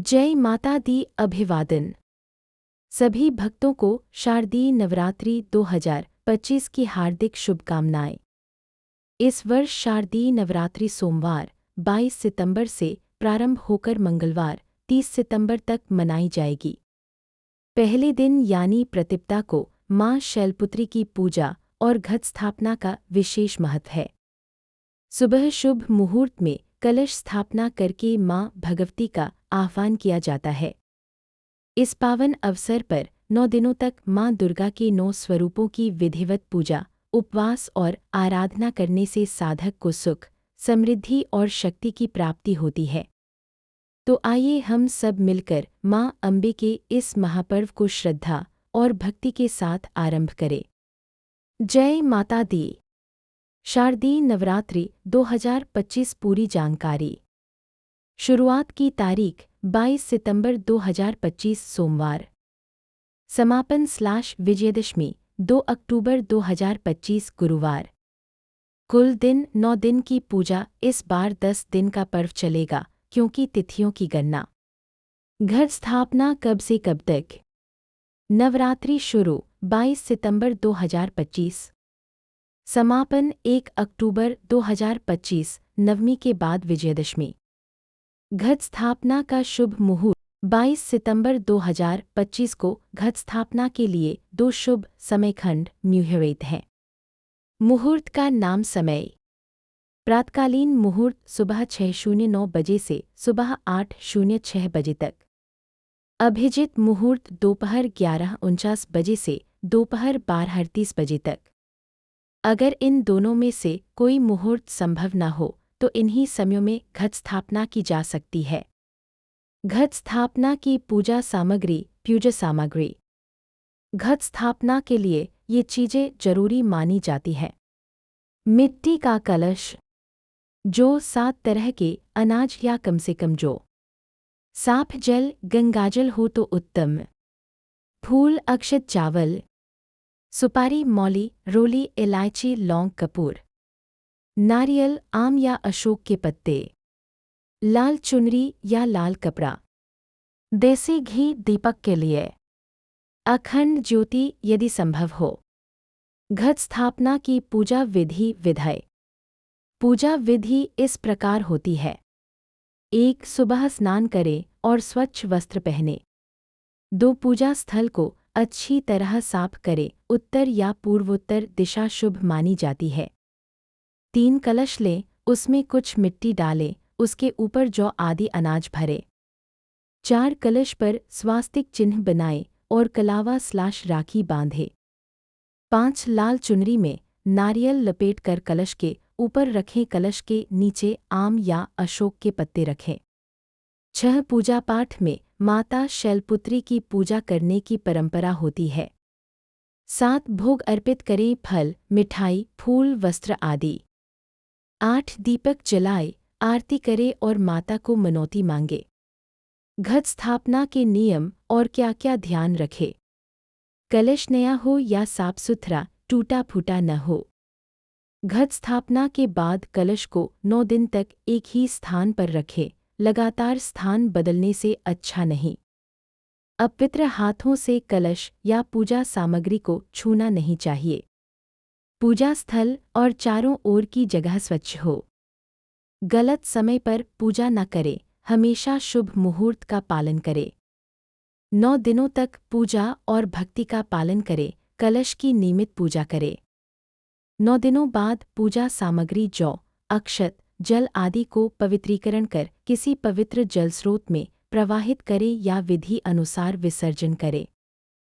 जय माता दी। अभिवादन। सभी भक्तों को शारदीय नवरात्रि 2025 की हार्दिक शुभकामनाएं। इस वर्ष शारदीय नवरात्रि सोमवार 22 सितंबर से प्रारंभ होकर मंगलवार 30 सितंबर तक मनाई जाएगी। पहले दिन यानी प्रतिपदा को मां शैलपुत्री की पूजा और घट स्थापना का विशेष महत्व है। सुबह शुभ मुहूर्त में कलश स्थापना करके मां भगवती का आह्वान किया जाता है। इस पावन अवसर पर 9 दिनों तक मां दुर्गा के 9 स्वरूपों की विधिवत पूजा, उपवास और आराधना करने से साधक को सुख, समृद्धि और शक्ति की प्राप्ति होती है। तो आइए हम सब मिलकर मां अम्बे के इस महापर्व को श्रद्धा और भक्ति के साथ आरंभ करें। जय माता दी। शारदीय नवरात्रि 2025 पूरी जानकारी। शुरुआत की तारीख 22 सितंबर 2025 सोमवार। समापन विजयदशमी 2 अक्टूबर 2025 गुरुवार। कुल दिन 9 दिन की पूजा। इस बार 10 दिन का पर्व चलेगा क्योंकि तिथियों की गणना। घट स्थापना कब से कब तक? नवरात्रि शुरू 22 सितंबर 2025। समापन 1 अक्टूबर 2025 नवमी के बाद विजयदशमी। घट स्थापना का शुभ मुहूर्त 22 सितंबर 2025 को घट स्थापना के लिए 2 शुभ समयखंड मुहूर्त हैं। मुहूर्त का नाम समय। प्रातकालीन मुहूर्त सुबह 6:09 बजे से सुबह 8:06 बजे तक। अभिजित मुहूर्त दोपहर 11:49 बजे से दोपहर 12:38 बजे तक। अगर इन दोनों में से कोई मुहूर्त संभव न हो तो इन्हीं समयों में घट स्थापना की जा सकती है। घट स्थापना की पूजा सामग्री। घट स्थापना के लिए ये चीज़ें जरूरी मानी जाती हैं। मिट्टी का कलश, जो 7 तरह के अनाज या कम से कम जो साफ जल गंगाजल हो तो उत्तम। फूल, अक्षत, चावल, सुपारी, मौली, रोली, इलायची, लौंग, कपूर, नारियल, आम या अशोक के पत्ते, लाल चुनरी या लाल कपड़ा, देसी घी दीपक के लिए, अखंड ज्योति यदि संभव हो। घट स्थापना की पूजा विधि। पूजा विधि इस प्रकार होती है। 1. सुबह स्नान करें और स्वच्छ वस्त्र पहने। 2. पूजा स्थल को अच्छी तरह साफ करें। उत्तर या पूर्वोत्तर दिशा शुभ मानी जाती है। 3. कलश लें, उसमें कुछ मिट्टी डालें, उसके ऊपर जौ आदि अनाज भरें। 4. कलश पर स्वास्तिक चिन्ह बनाएं और कलावा/राखी बांधें। 5. लाल चुनरी में नारियल लपेट कर कलश के ऊपर रखें। कलश के नीचे आम या अशोक के पत्ते रखें। 6. पूजा पाठ में माता शैलपुत्री की पूजा करने की परंपरा होती है। 7. भोग अर्पित करें, फल, मिठाई, फूल, वस्त्र आदि। 8. दीपक जलाए, आरती करे और माता को मनौती मांगे। घट स्थापना के नियम और क्या क्या ध्यान रखे। कलश नया हो या साफ सुथरा, टूटा फूटा न हो। घट स्थापना के बाद कलश को 9 दिन तक एक ही स्थान पर रखें। लगातार स्थान बदलने से अच्छा नहीं। अपवित्र हाथों से कलश या पूजा सामग्री को छूना नहीं चाहिए। पूजा स्थल और चारों ओर की जगह स्वच्छ हो। गलत समय पर पूजा न करें। हमेशा शुभ मुहूर्त का पालन करें। 9 दिनों तक पूजा और भक्ति का पालन करें। कलश की नियमित पूजा करें। 9 दिनों बाद पूजा सामग्री जौ, अक्षत, जल आदि को पवित्रीकरण कर किसी पवित्र जल स्रोत में प्रवाहित करें या विधि अनुसार विसर्जन करें।